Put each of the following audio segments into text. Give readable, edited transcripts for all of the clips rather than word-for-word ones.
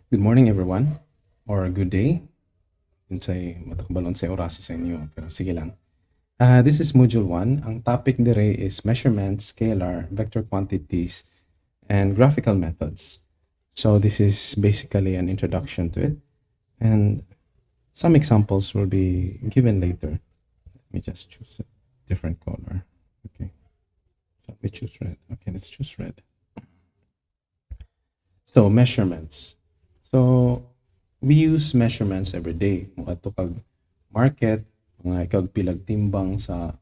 Good morning, everyone, or good day. Unsay matakabalon sa oras sa inyo, pero sige lang. This is Module 1. Ang topic dire is measurements, scalar, vector quantities, and graphical methods. So this is basically an introduction to it, and some examples will be given later. Let me just choose a different color. Okay, let me choose red. Okay, let's choose red. So measurements. So we use measurements every day. Mga to kag market, mga ikaw pilag timbang sa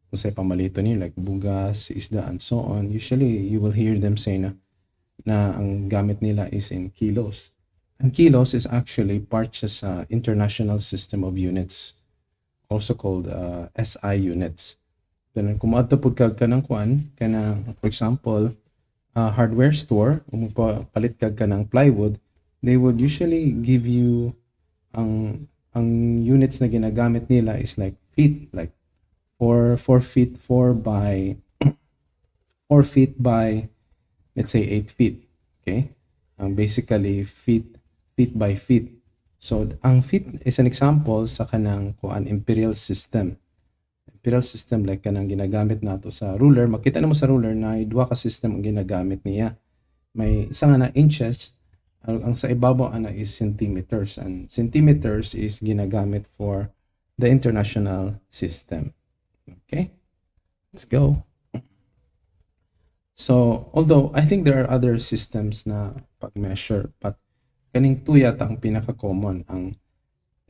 kung sa pamalito niyo like bugas, isda, and so on. Usually, you will hear them say na ang gamit nila is in kilos. And kilos is actually part siya sa International System of Units, also called SI units. Then kung maatapod kag ka ng kuan, for example, hardware store, kung palit kag ka ng plywood, they would usually give you ang units na ginagamit nila is like feet, like 4 feet 4 by 4 feet by let's say 8 feet. Okay? Basically feet by feet. So ang feet is an example sa kanang kuan imperial system. Imperial system like kanang ginagamit nato sa ruler. Makita namo sa ruler na duha ka system ang ginagamit niya. May isa nga na inches, ang sa ibabaw ana is centimeters, and centimeters is ginagamit for the international system. Okay, let's go. So although I think there are other systems na pag-measure, but kaning two yata ang pinaka-common, ang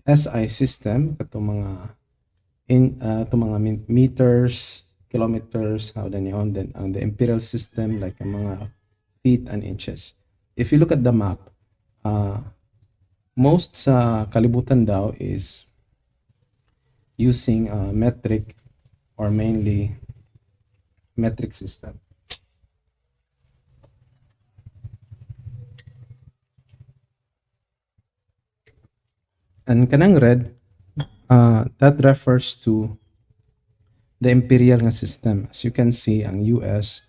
SI system katong mga meters, kilometers, how then yun, then ang the imperial system like ang mga feet and inches. If you look at the map, most sa kalibutan daw is using metric or mainly metric system. And kanang red, that refers to the imperial nga system. As you can see, ang US,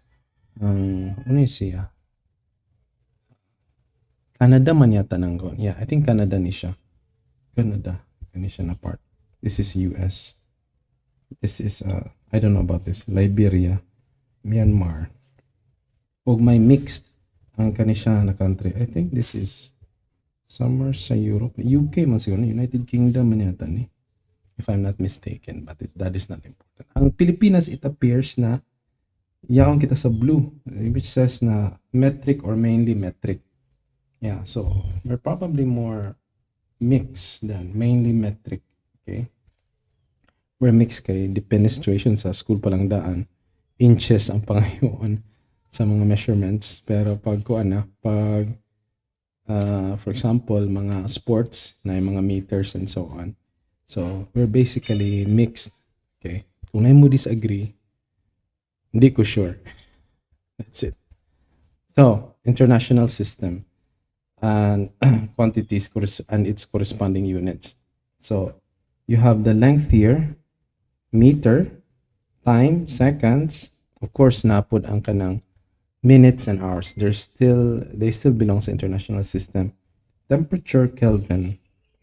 ano yung siya? Canada man yata nang gon. Yeah, I think Canada ni siya. Canada. Kani siya na part. This is US. This is, I don't know about this. Liberia. Myanmar. Og may mixed ang kani siya na country. I think this is somewhere sa Europe. UK man siguro. United Kingdom man yata ni. If I'm not mistaken. But that is not important. Ang Pilipinas, it appears na yaon kita sa blue. Which says na metric or mainly metric. Yeah, so we're probably more mixed than mainly metric. Okay? We're mixed kay defenestration sa school pa lang daan. Inches ang pangayoon sa mga measurements. Pero pag for example, mga sports na yung mga meters and so on. So we're basically mixed. Okay? Kung na mo disagree, hindi ko sure. That's it. So, international system and quantities and its corresponding units. So you have the length here, meter, time, seconds. Of course, napod ang kanang minutes and hours. They still belong sa international system. Temperature, Kelvin.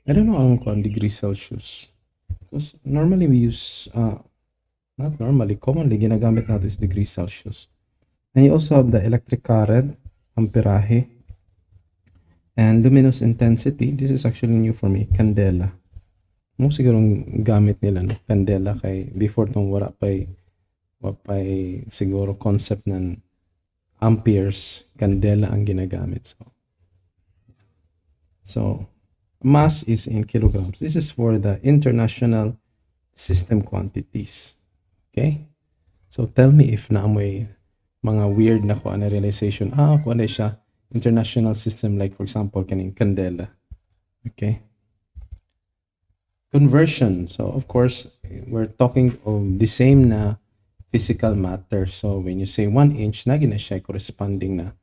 I don't know ang degree Celsius. Because normally we use, not normally, commonly ginagamit natin is degree Celsius. And you also have the electric current, amperahe, and luminous intensity. This is actually new for me, candela. Mo sigurong gamit nila no, candela kay before tong wala pay siguro concept ng amperes, candela ang ginagamit. So mass is in kilograms. This is for the international system quantities. Okay? So tell me if naamoy mga weird na ko na realization. Kung ano siya international system, like for example kaning candela. Okay, conversion. So of course we're talking of the same na physical matter. So when you say 1 inch, na gina siya corresponding na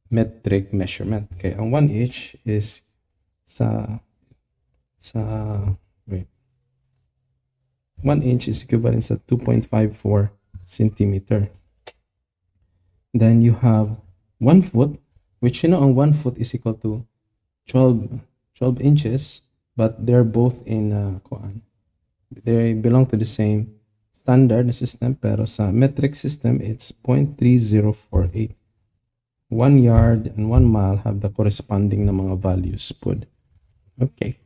metric measurement. Okay, ang 1 inch is wait, 1 inch is equivalent sa 2.54 centimeter. Then you have 1 foot, which you know ang 1 foot is equal to 12, 12 inches, but they're both in they belong to the same standard system, pero sa metric system, it's 0.3048. 1 yard and 1 mile have the corresponding na mga values put. Okay.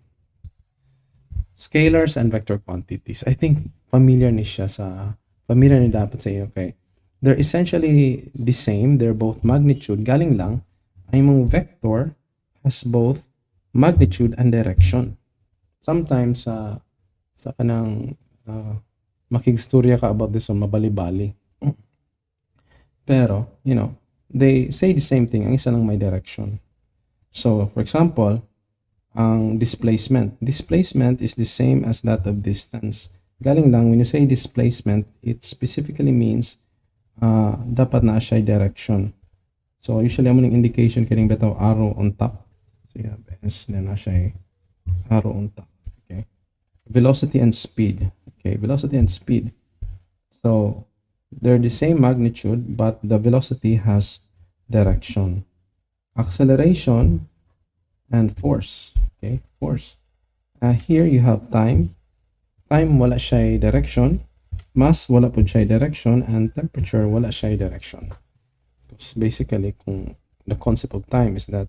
Scalars and vector quantities. I think familiar ni dapat sa iyo, okay? They're essentially the same. They're both magnitude. Galing lang, ay mong vector has both magnitude and direction. Sometimes, sa kanang makigstorya ka about this on mabali-bali. Pero, they say the same thing. Ang isa lang may direction. So, for example, ang displacement. Displacement is the same as that of distance. Galing lang, when you say displacement, it specifically means dapat na siya direction. So, usually, ang indication kining bitaw arrow on top. So, you have S, then na siya arrow on top. Okay. Velocity and speed. Okay, velocity and speed. So, they're the same magnitude, but the velocity has direction. Acceleration and force. Okay, force. Here you have time. Time wala siya direction. Mass wala po siya direction. And temperature wala siya direction. Because basically, the concept of time is that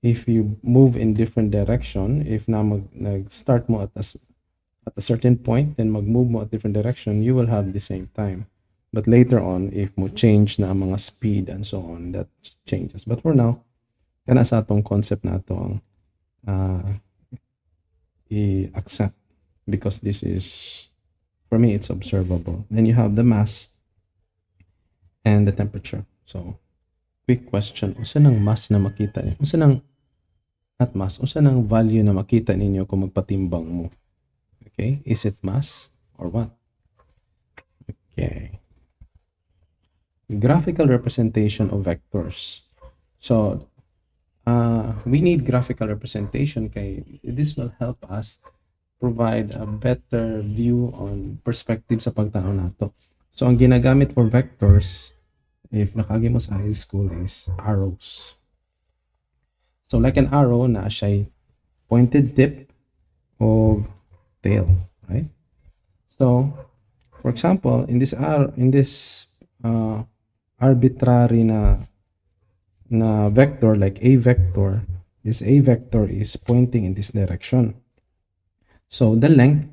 if you move in different direction, if na nag-start mo at a certain point, then mag-move mo at different direction, you will have the same time. But later on, if mo change na ang mga speed and so on, that changes. But for now, kana sa atong concept na ito i-accept because this is, for me, it's observable. Then you have the mass and the temperature. So, quick question. Unsa nang mass na makita niyo? Unsa nang value na makita ninyo kung magpatimbang mo? Okay? Is it mass or what? Okay. Graphical representation of vectors. So, we need graphical representation kay this will help us provide a better view on perspective sa pagtanaw nato. So, ang ginagamit for vectors, if nakagi mo sa high school, is arrows. So, like an arrow na siya pointed tip of tail, right? So, for example, in this arbitrary na vector, like a vector, this a vector is pointing in this direction. So, the length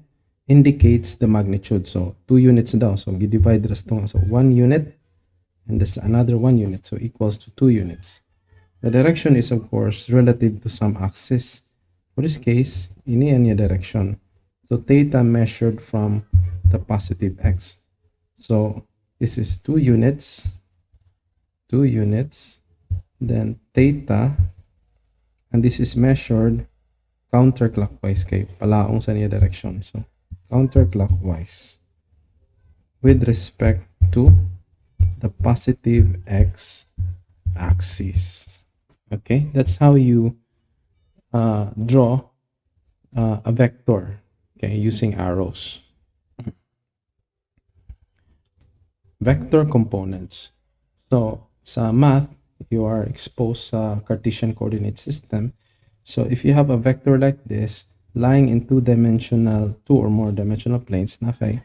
indicates the magnitude. So, 2 units daw. So, divide this to. So, 1 unit and this another 1 unit. So, equals to 2 units. The direction is, of course, relative to some axis. For this case, ini niya direction. So, theta measured from the positive x. So, this is 2 units. 2 units. Then, theta. And this is measured counterclockwise kay palaong sa niya direction. So, counterclockwise with respect to the positive x axis. Okay, that's how you draw a vector, okay, using arrows. Vector components. So, sa math, you are exposed sa Cartesian coordinate system. So, if you have a vector like this, lying in 2 or more dimensional planes, na kay,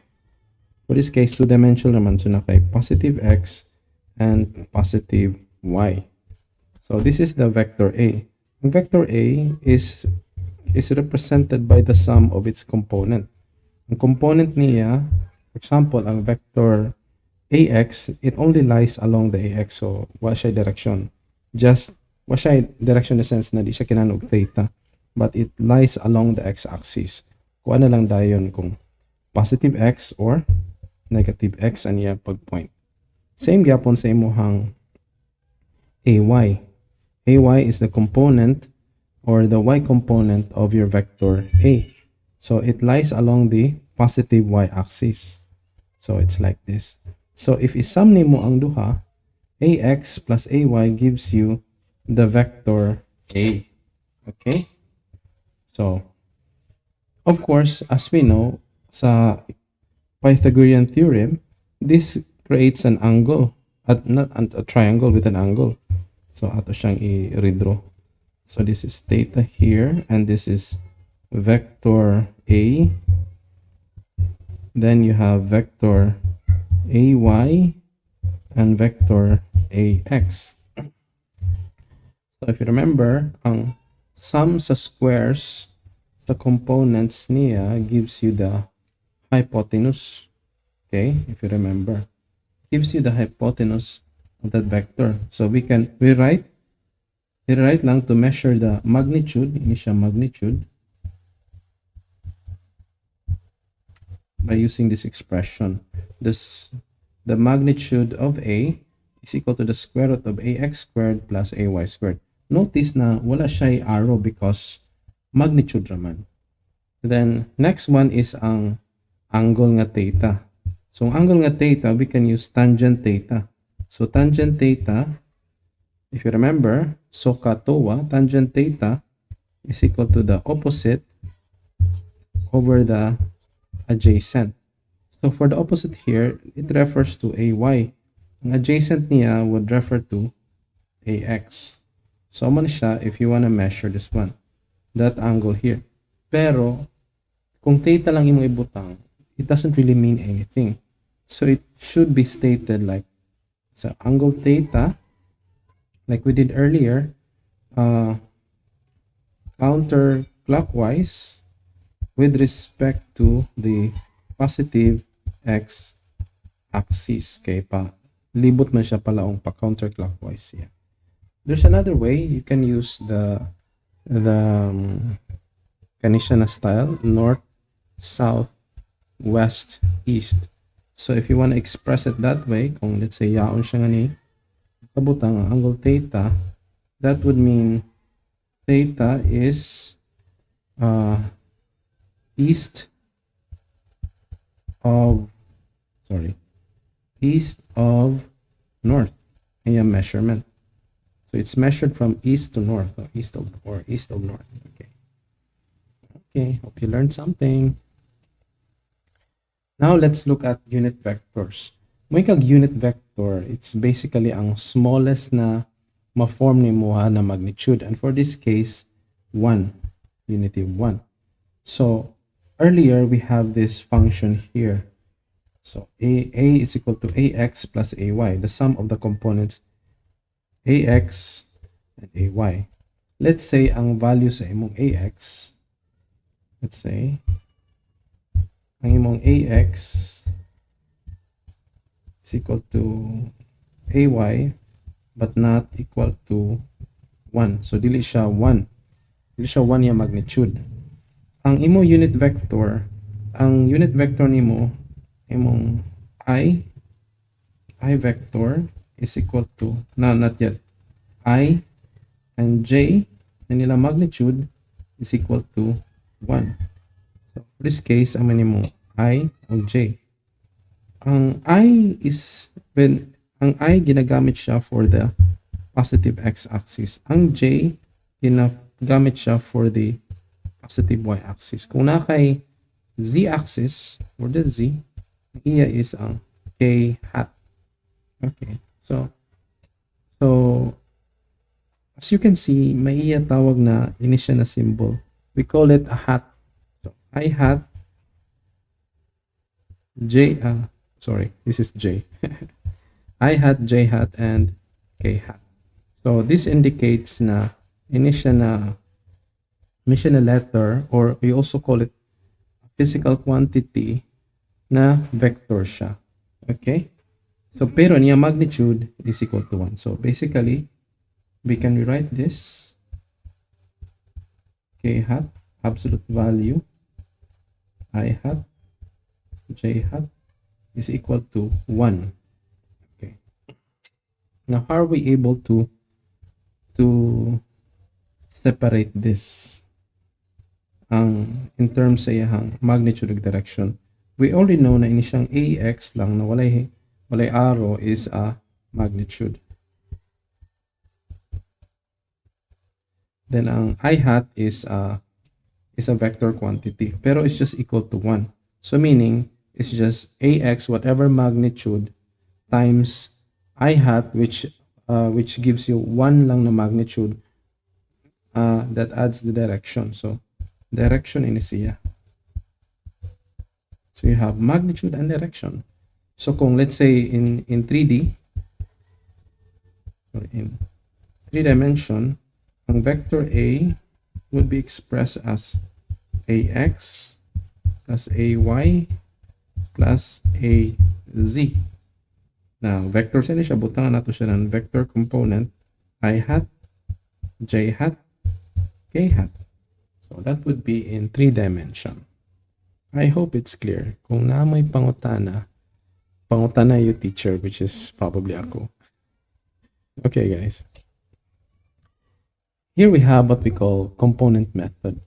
for this case, 2-dimensional naman, so na kay positive x and positive y. So, this is the vector A. The vector A is represented by the sum of its component. Ang component niya, for example, ang vector AX, it only lies along the AX. So, wala siya direction. Wala siya direction in the sense na di siya kinanog theta. But it lies along the x-axis. Kung ano lang dayon kung positive x or negative x ang iya pag-point. Same gyapon sa imuhang AY. AY is the component or the y component of your vector A. So, it lies along the positive y-axis. So, it's like this. So, if isum nimo ang duha, AX plus AY gives you the vector A. Okay? So, of course, as we know, sa Pythagorean theorem, this creates an angle, not a triangle with an angle. So, ato siyang i-redraw. So this is theta here, and this is vector A. Then you have vector AY and vector AX. So if you remember, ang sum sa squares sa components niya gives you the hypotenuse. Okay, if you remember, gives you the hypotenuse of that vector. So we write lang to measure the magnitude, initial magnitude, by using this expression. The magnitude of A is equal to the square root of AX squared plus AY squared. Notice na wala siya arrow because magnitude raman. Then next one is ang angle nga theta. So ang angle nga theta, we can use tangent theta. So tangent theta, if you remember, SOHCAHTOA, tangent theta is equal to the opposite over the adjacent. So for the opposite here, it refers to AY. Ang adjacent niya would refer to AX. So man siya if you wanna measure this one, that angle here. Pero kung theta lang imong ibutang, it doesn't really mean anything. So it should be stated like, so angle theta, like we did earlier, counterclockwise with respect to the positive x axis. Okay, libot man siya palaong pa counterclockwise. Yeah. There's another way you can use the kanisya na style, north, south, west, east. So if you want to express it that way, kung let's say yaon siya nga ni kabutang ang angle theta, that would mean theta is east of north. Ayan measurement. So it's measured from east to north, or east of north. Okay. Okay, hope you learned something. Now let's look at unit vectors. May kag unit vector, it's basically ang smallest na ma-form ni mo na magnitude. And for this case, 1. Unity 1. So earlier we have this function here. So a is equal to ax plus ay, the sum of the components ax and ay. Let's say ang value sa imong ax, let's say ang imong ax is equal to ay but not equal to 1. So dili siya 1. Dili siya 1 yung magnitude. Ang imong unit vector nimo imong I vector is equal to, not yet, I and j and nila magnitude is equal to 1. So for this case, ang nimo I o j. Ang I ginagamit siya for the positive x-axis. Ang j ginagamit siya for the positive y-axis. Kung na kay z-axis, for the z, iya is ang k hat. Okay. So as you can see, may iya tawag na initial na symbol. We call it a hat. So I hat j, this is j. I hat, j hat, and k hat. So this indicates na initial na letter, or we also call it physical quantity na vector siya. Okay? So pero niya magnitude is equal to 1. So basically, we can rewrite this k hat, absolute value, I hat, j hat is equal to 1. Okay. Now, how are we able to separate this in terms sa iyang magnitude of direction? We already know na initial ax lang na walay arrow is a magnitude. Then ang I hat is a vector quantity, pero it's just equal to 1. So meaning it's just ax whatever magnitude times I hat which gives you 1 lang na magnitude that adds the direction. So direction ini siya. So you have magnitude and direction. So kung let's say in 3D, or in 3 dimension, ang vector A would be expressed as AX plus AY plus AZ. Now, vector sa siya, butangan nato siya ng vector component I hat, J hat, K hat. So that would be in 3 dimension. I hope it's clear. Kung na may pangutana yung teacher, which is probably ako. Okay, guys. Here we have what we call component method.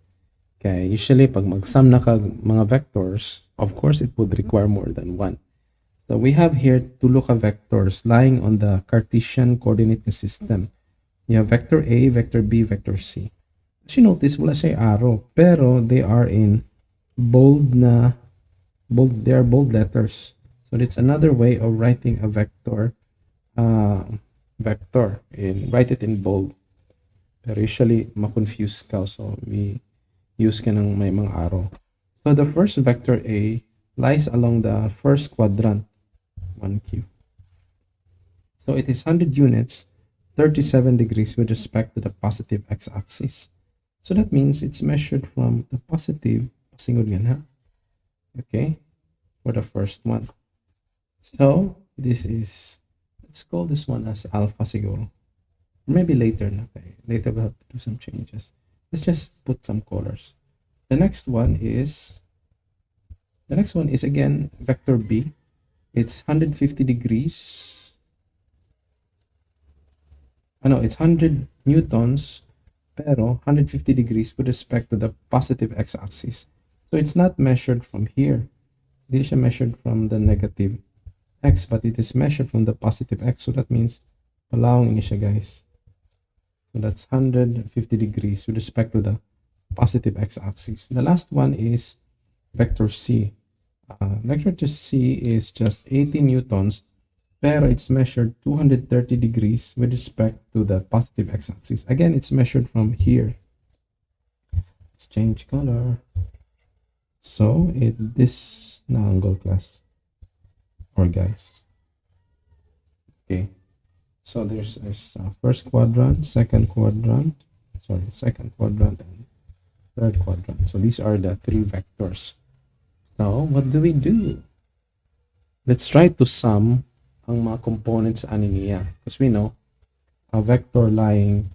Okay, usually pag mag-sum na kag mga vectors, of course, it would require more than one. So we have here two look at vectors lying on the Cartesian coordinate system. You have vector A, vector B, vector C. As you notice, wala siya arrow, pero they are in bold, they are bold letters. So it's another way of writing a vector, write it in bold. Pero usually, ma-confuse ka, so we use ka ng may mga arrow. So the first vector A lies along the first quadrant, 1Q. So it is 100 units, 37 degrees with respect to the positive x-axis. So that means it's measured from the positive, pasingod yan ha? Okay, for the first one. So this is, let's call this one as alpha siguro. Maybe later na. Okay. Later we'll have to do some changes. Let's just put some colors. The next one is again vector B. It's 150 degrees. It's 100 newtons, pero 150 degrees with respect to the positive x-axis. So it's not measured from here. Hindi siya measured from the negative x, but it is measured from the positive x. So that means palawang ini siya, guys. So that's 150 degrees with respect to the positive x-axis. The last one is vector C. Vector C is just 80 newtons, pero it's measured 230 degrees with respect to the positive x-axis. Again, it's measured from here. Let's change color. So this na angle class or guys. Okay. So there's first quadrant, second quadrant, and third quadrant. So these are the 3 vectors. So what do we do? Let's try to sum ang mga components ani niya. Because we know a vector lying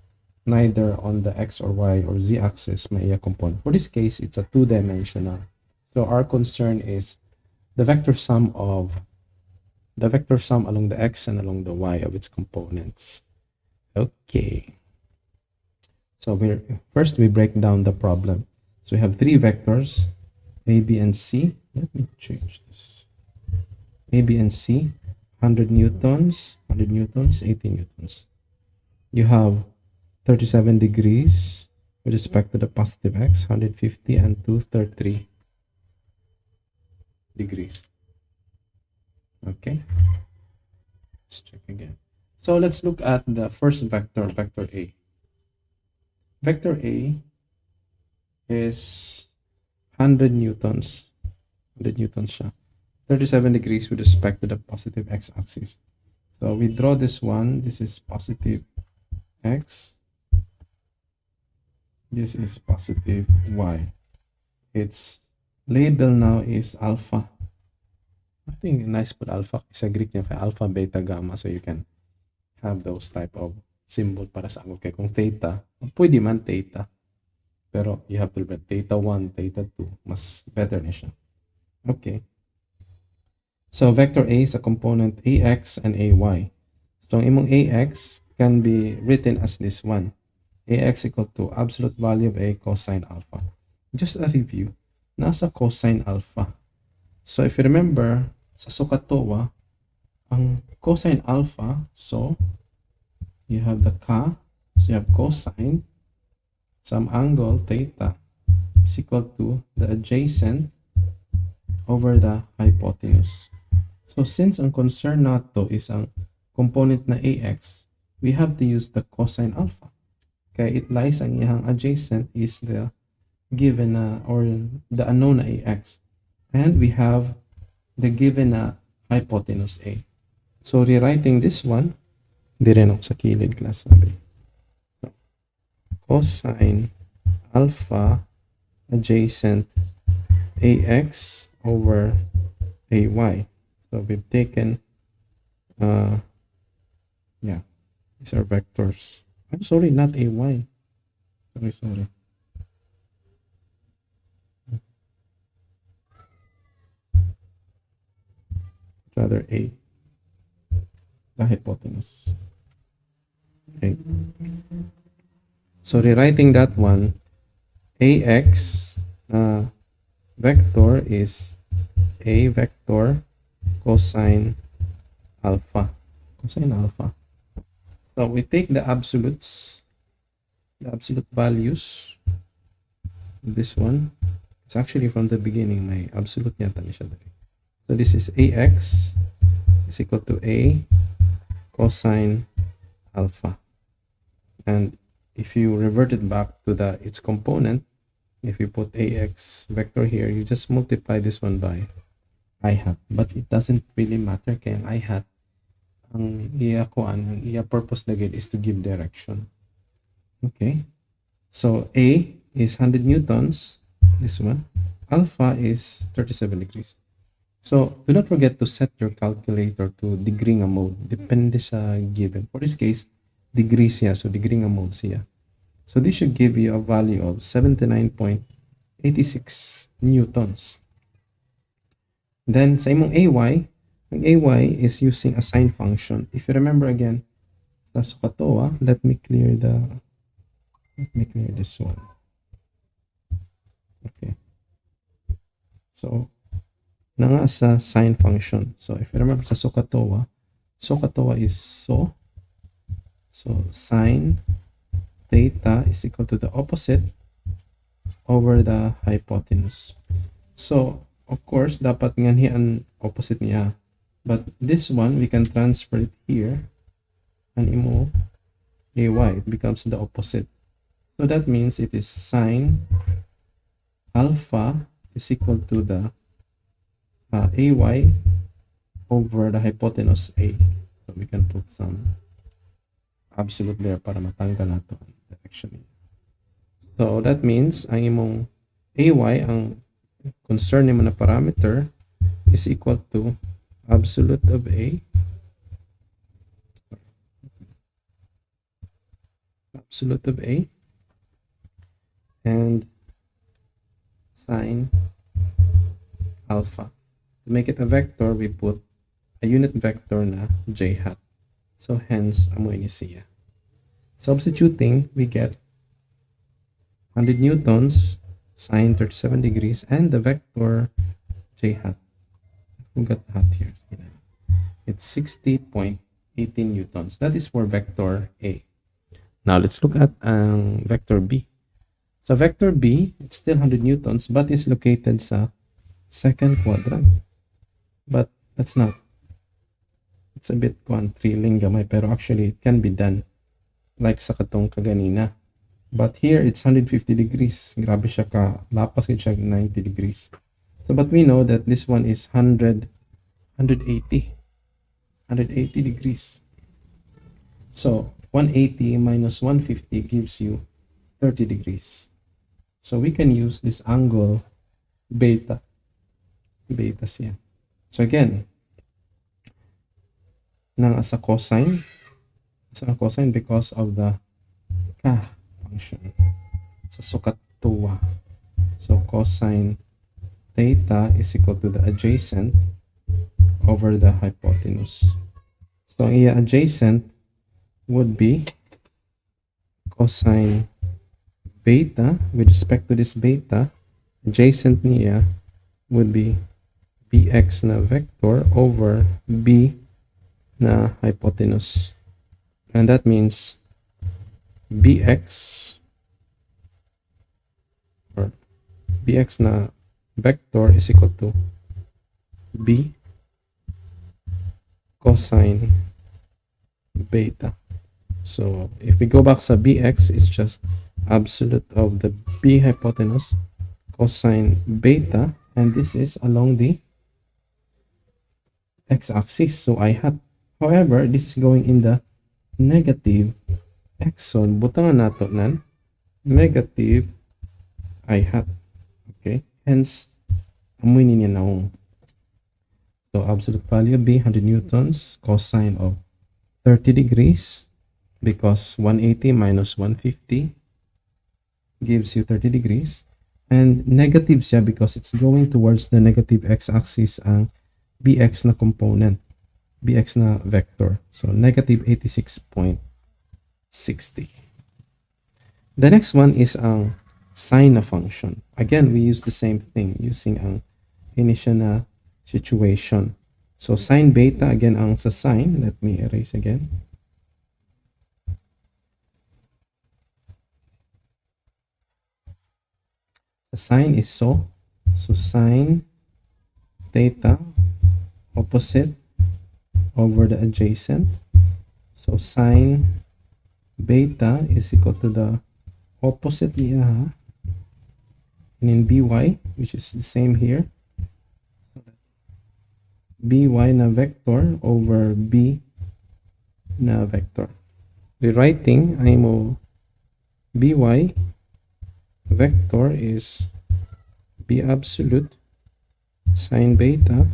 neither on the x or y or z axis may iya component. For this case, it's a 2-dimensional. So our concern is the vector sum along the x and along the y of its components. Okay. So first we break down the problem. So we have 3 vectors, A, B, and C. Let me change this. A, B, and C, 100 newtons, 80 newtons. You have 37 degrees with respect to the positive x, 150 and 233 degrees. Okay, let's check again. So let's look at the first vector, vector A. Vector A is 100 newtons. 100 newtons siya. 37 degrees with respect to the positive x-axis. So we draw this one. This is positive x. This is positive y. Its label now is alpha. I think nice put alpha sa Greek niya kay alpha, beta, gamma. So you can have those type of symbol para sa angle. Kaya kung theta, pwede man theta. Pero you have to remember theta 1, theta 2. Mas better na siya. Okay. So vector A is a component AX and AY. So ang imong AX can be written as this one. AX equal to absolute value of A cosine alpha. Just a review. Nasa cosine alpha. So if you remember, sa Sukatowa, ang cosine alpha, so you have the ka, so you have cosine, some angle theta is equal to the adjacent over the hypotenuse. So since ang concern nato is ang component na AX, we have to use the cosine alpha. kay it lies ang iyang adjacent is the given or the unknown na ax. And we have the given hypotenuse A. So rewriting this one, di rin ako sa kilid class sabi. So, cosine alpha adjacent ax over ay. So we've taken these are vectors. I'm sorry, not ay. Sorry. Rather a, the hypotenuse. Okay. So rewriting that one, ax vector is a vector cosine alpha. So we take the absolute values. This one, it's actually from the beginning, my absolute yata ni siya dali. So this is ax is equal to a cosine alpha. And if you revert it back to its component, if you put ax vector here, you just multiply this one by I hat. But it doesn't really matter kaya ang I hat, ang iya purpose na is to give direction. Okay. So A is 100 newtons, this one. Alpha is 37 degrees. So do not forget to set your calculator to degree nga mode. Depende sa given. For this case, degrees siya. So degree nga mode siya. So this should give you a value of 79.86 newtons. Then sa imong ay, ang ay is using a sine function. If you remember again, sa sukatoa, let me clear this one. Okay. So nga sa sine function. So if you remember sa sukatoa is so sine theta is equal to the opposite over the hypotenuse. So of course dapat nga niya ang opposite niya, but this one we can transfer it here and imo ay, it becomes the opposite. So that means it is sine alpha is equal to the ay over the hypotenuse A. So we can put some absolute there para matanggal nato ang direction. So that means ang imong ay, ang concern nimo na parameter is equal to absolute of A and sine alpha. To make it a vector, we put a unit vector na j hat. So hence, amo ini siya. Substituting, we get 100 newtons sine 37 degrees and the vector j hat. We got the hat here. It's 60.18 newtons. That is for vector A. Now let's look at vector B. So vector B, it's still 100 newtons but is located sa second quadrant. But that's not. It's a bit thrilling gamay, pero actually it can be done like sa katong kaganina. But here it's 150 degrees. Grabe siya ka lapas siya 90 degrees. So but we know that this one is 180 degrees. So 180 minus 150 gives you 30 degrees. So we can use this angle beta siya. So again, nang as a cosine because of the ka function sa sukat tuwa. So cosine theta is equal to the adjacent over the hypotenuse. So ang iya adjacent would be cosine beta. With respect to this beta, adjacent niya would be bx na vector over b na hypotenuse. And that means bx na vector is equal to b cosine beta. So if we go back sa bx, it's just absolute of the b hypotenuse cosine beta, and this is along the x-axis, so I hat. However, this is going in the negative x zone. Butangan nato nan negative I hat. Okay, hence amoy niya naong. So absolute value b 100 newtons cosine of 30 degrees, because 180 minus 150 gives you 30 degrees, and negative siya because it's going towards the negative x-axis ang bx na component, bx na vector. So negative 86.60. The next one is ang sine na function. Again, we use the same thing using ang initial na situation. So sine beta, again ang sa sine, let me erase again. The sine is so sine theta opposite over the adjacent. So sine beta is equal to the opposite niya, and in by, which is the same here. So that's by na vector over b na vector. Rewriting, ay mo by vector is b absolute sine beta,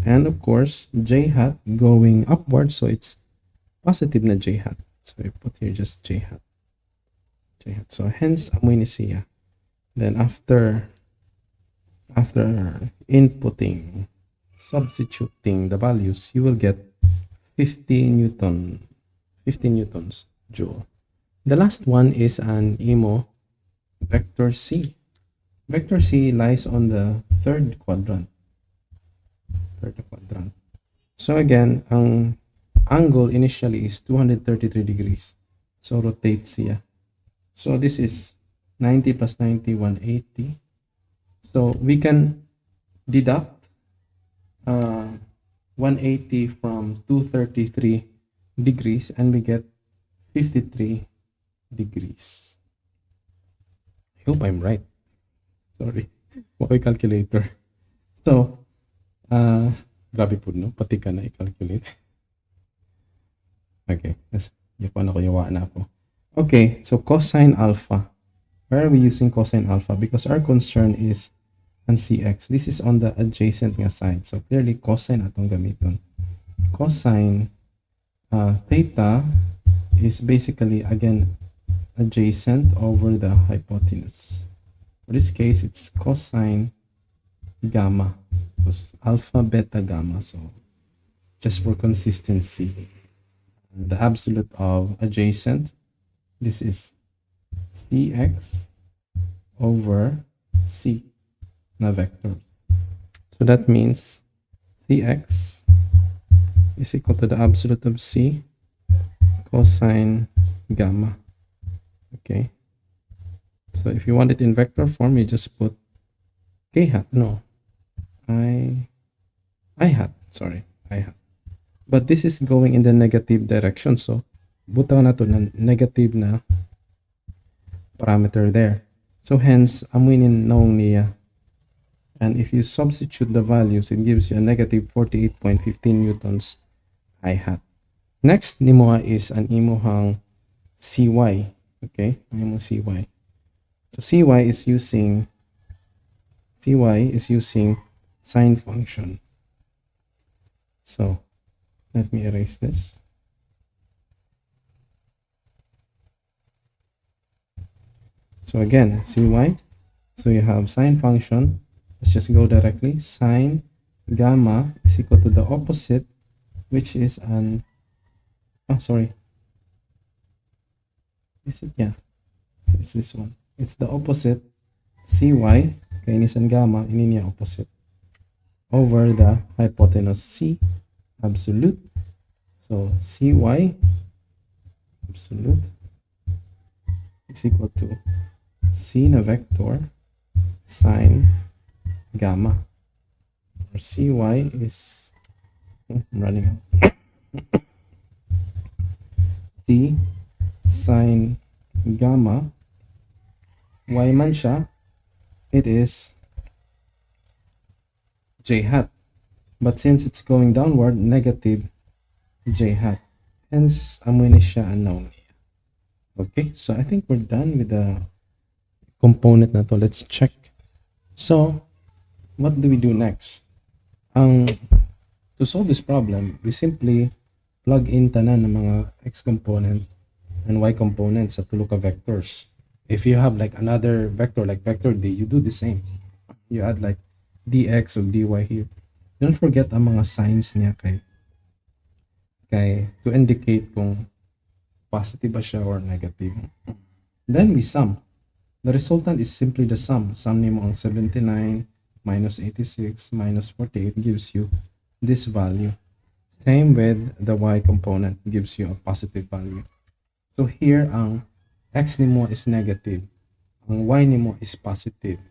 and of course j hat going upward, so it's positive na j hat. So I put here just j hat. So hence amoy ni siya. Then after inputting, substituting the values, you will get 50 newtons joule. The last one is an IMO vector c. Vector c lies on the third quadrant. So again, ang angle initially is 233 degrees. So rotate siya. So this is 90 plus 90, 180. So we can deduct 180 from 233 degrees, and we get 53 degrees. I hope I'm right. Sorry. Okay, calculator. So, grabe po, no? Pati ka na i-calculate. Okay. Yapan ako, yawa na ako. Okay, so cosine alpha. Why are we using cosine alpha? Because our concern is on cx. This is on the adjacent nga side. So clearly, cosine atong gamiton. Cosine theta is basically, again, adjacent over the hypotenuse. For this case, it's cosine gamma. Because alpha, beta, gamma. So just for consistency, the absolute of adjacent, this is cx over c na vector. So that means cx is equal to the absolute of c cosine gamma. Okay. So if you want it in vector form, you just put k hat. No. I hat. Sorry. I hat. But this is going in the negative direction. So butaw na to na negative na parameter there. So hence, amuinin noong niya. And if you substitute the values, it gives you a negative 48.15 newtons I hat. Next, nimo is an imuhang cy. Okay? Imo cy. So cy is using sine function. So let me erase this. So again, cy. So you have sine function. Let's just go directly. Sine gamma is equal to the opposite, which is an, sorry. Is it? Yeah. It's this one. It's the opposite. Cy, kaya ini san gamma, ini niya opposite. Over the hypotenuse c, absolute. So cy, absolute, is equal to c na vector sine gamma, or cy is, I'm running out. t sine gamma, y man siya, it is j hat. But since it's going downward, negative j hat. Hence, amoy na siya unknown. Okay, so I think we're done with the component na to. Let's check. So, what do we do next? To solve this problem, we simply plug in tanan ng mga x component and y component sa tulo ka vectors. If you have like another vector like vector d, you do the same. You add like dx or dy here. Don't forget ang mga signs niya kay to indicate kung positive ba siya or negative. Then we sum. The resultant is simply the sum. Sum nimo ang 79 minus 86 minus 48 gives you this value. Same with the y component, gives you a positive value. So here ang x nimo is negative, ang y nimo is positive.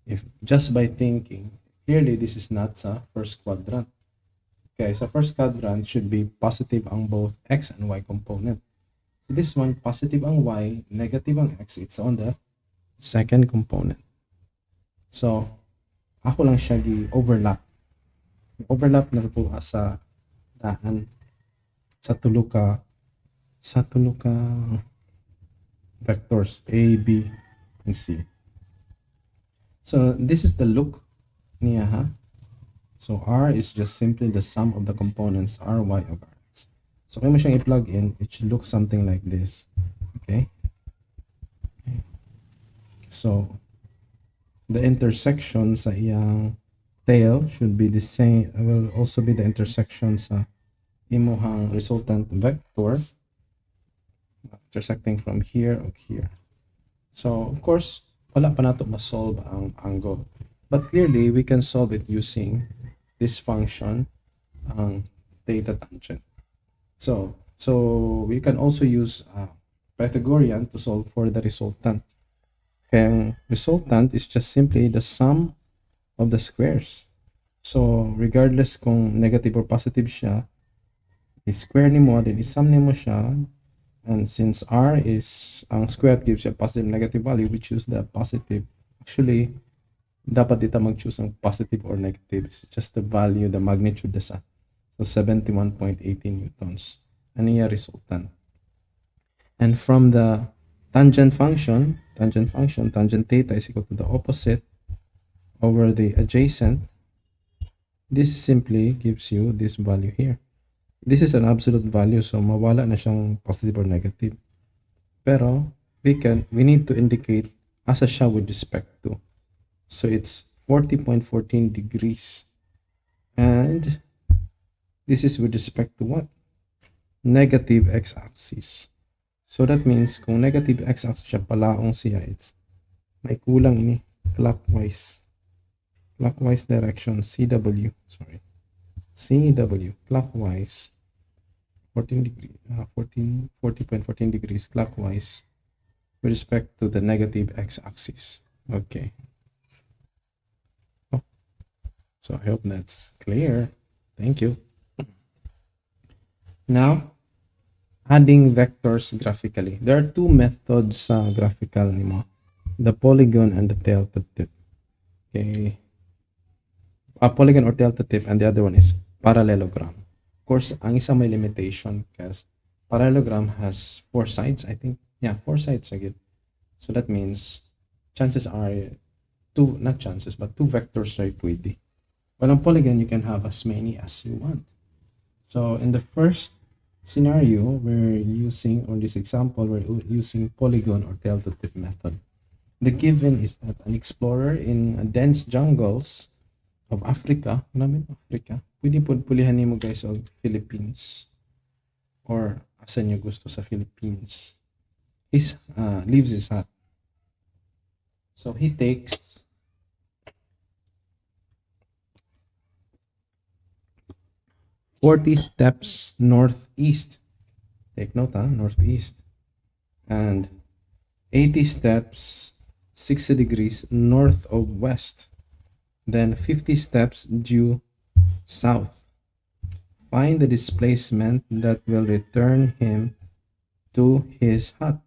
If just by thinking, clearly this is not sa first quadrant. Okay, sa first quadrant should be positive ang both x and y component. So this one, positive ang y, negative ang x, it's on the second component. So, ako lang siya gi-overlap. Overlap na po sa daan sa tulo ka vectors A, B, and C. So, this is the look niya, ha? So, R is just simply the sum of the components R, Y, of X. So, kung mo siyang i-plug in, it should look something like this. Okay? So, the intersection sa iyang tail should be the same, will also be the intersection sa imuhang resultant vector, intersecting from here or here. So, of course, wala pa nato ma-solve ang angle. But clearly, we can solve it using this function, ang theta tangent. So we can also use Pythagorean to solve for the resultant. Kaya resultant is just simply the sum of the squares. So regardless kung negative or positive siya, i-square nimo, then i-sum nimo siya. And since r is, ang square gives you a positive negative value, we choose the positive. Actually, dapat dito mag-choose ng positive or negative. It's just the value, the magnitude sa. So 71.18 newtons. Ano yung resultant? And from the tangent function, tangent theta is equal to the opposite over the adjacent. This simply gives you this value here. This is an absolute value, so mawala na siyang positive or negative. Pero we need to indicate asa siya with respect to. So it's 40.14 degrees. And this is with respect to what? Negative x-axis. So that means kung negative x-axis siya, palaong siya, it's may kulang ini clockwise direction, CW, clockwise 40.14 degrees clockwise with respect to the negative x-axis. Okay. So I hope that's clear. Thank you. Now, adding vectors graphically. There are two methods sa graphical nimo. The polygon and the delta tip. Okay. A polygon or delta tip, and the other one is parallelogram. Of course, ang isa may limitation because parallelogram has 4 sides, I think. Yeah, 4 sides again. So that means chances are two vectors are pwede. But on polygon, you can have as many as you want. So in the first scenario, we're using, on this example, we're using polygon or delta tip method. The given is that an explorer in dense jungles of Africa, pwede po pulihan nimo guys of Philippines or asan nyo gusto sa Philippines, leaves his hut. So he takes 40 steps northeast. Take note, northeast. And 80 steps 60 degrees north of west. Then 50 steps due south. Find the displacement that will return him to his hat.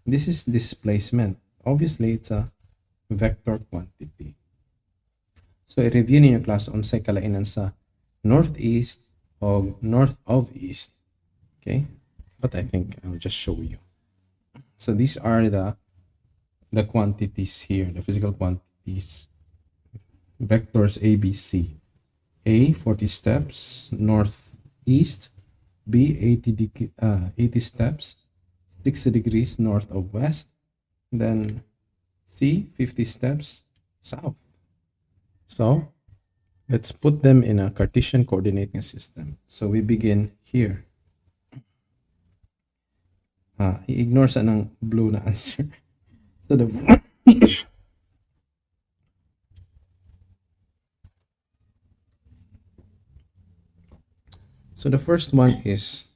This is displacement. Obviously, it's a vector quantity. So, i-review ninyo class unsay kalainan sa northeast o north of east. Okay? But I think I'll just show you. So, these are the quantities here, the physical quantities. Vectors A, B, C. A, 40 steps northeast. B, 80 steps, 60 degrees north of west. Then C, 50 steps south. So, let's put them in a Cartesian coordinating system. So, we begin here. I-ignore sa ng blue na answer. So, the first one is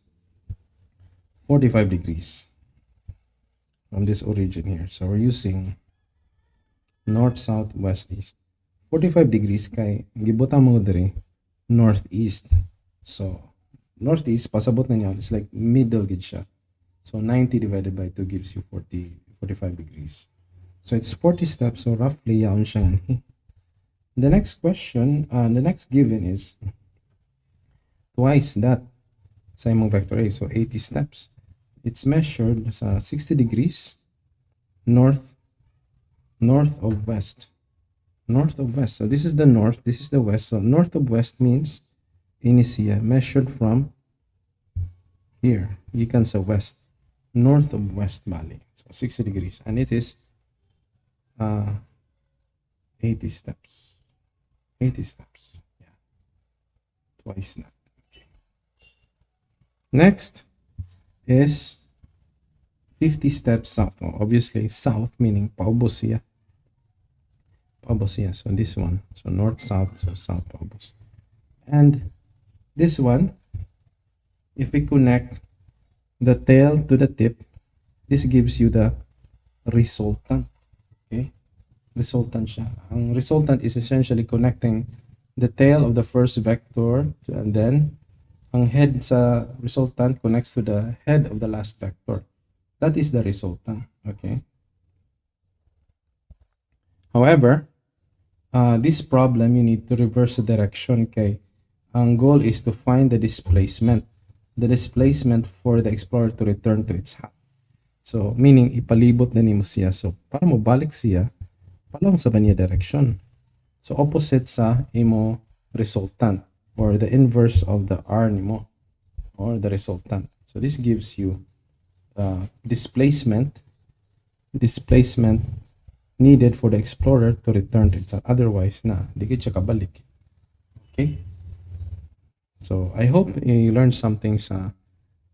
45 degrees from this origin here. So, we're using north, south, west, east. 45 degrees kay gibutan mo diri northeast. So, northeast, pasabot na niya, it's like middle gid siya. So, 90 divided by 2 gives you 45 degrees. So, it's 40 steps. So, roughly, yaon siya. The next question, the next given is twice that sa imong vector A. So, 80 steps. It's measured sa 60 degrees north of west. North of west. So, this is the north. This is the west. So, north of west means inisia measured from here. Gikan sa west. North of west valley. So, 60 degrees. And it is 80 steps. 80 steps. Yeah. Twice that. Okay. Next is 50 steps south. Oh, obviously, south meaning paubos siya. Paubos siya. So, this one. So, north-south. So, south paubos. And this one, if we connect the tail to the tip, this gives you the resultant. Okay? Resultant siya. Ang resultant is essentially connecting the tail of the first vector and then ang head sa resultant connects to the head of the last vector. That is the resultant. Okay? However, this problem, you need to reverse the direction kay ang goal is to find the displacement for the explorer to return to its hat. So, meaning, ipalibot na nimo siya. So, para mo balik siya, palong sa banya direction. So, opposite sa imo resultant or the inverse of the R nimo or the resultant. So, this gives you displacement needed for the explorer to return to its hat. Otherwise, di gid siya kabalik. Okay? So, I hope you learned something sa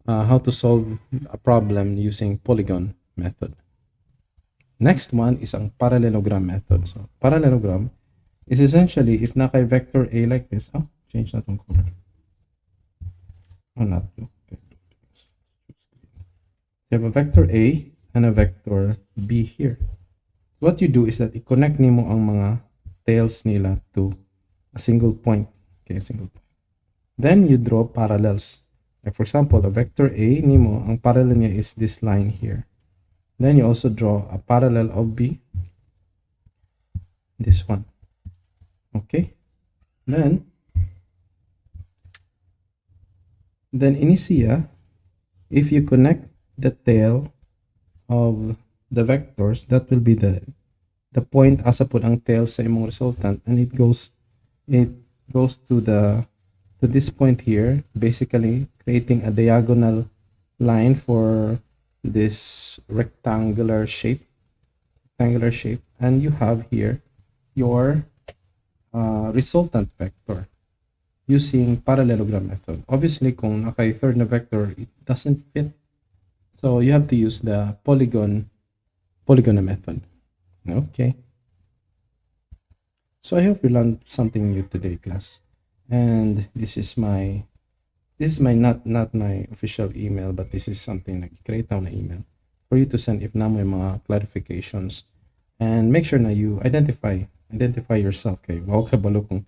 how to solve a problem using Polygon method. Next one is ang parallelogram method. So, parallelogram is essentially if na kay vector A like this. Change na tong color. Not blue. You have a vector A and a vector B here. What you do is that i-connect nimo ang mga tails nila to a single point. Okay, a single point. Then you draw parallels. Like for example, a vector A nimo, ang parallel niya is this line here. Then you also draw a parallel of B. This one. Okay. Then inisia, if you connect the tail of the vectors, that will be the point asa pud ang tail sa imong resultant, and it goes to this point here, basically creating a diagonal line for this rectangular shape, and you have here your resultant vector using parallelogram method. Obviously, kung nakay third na vector, it doesn't fit. So you have to use the polygon method. Okay. So I hope you learned something new today, class. And this is not my official email, but this is something like create na email for you to send if na may mga clarifications, and make sure na you identify yourself kay wow kabalo kung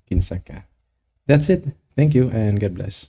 kinsa ka. That's it. Thank you and God bless.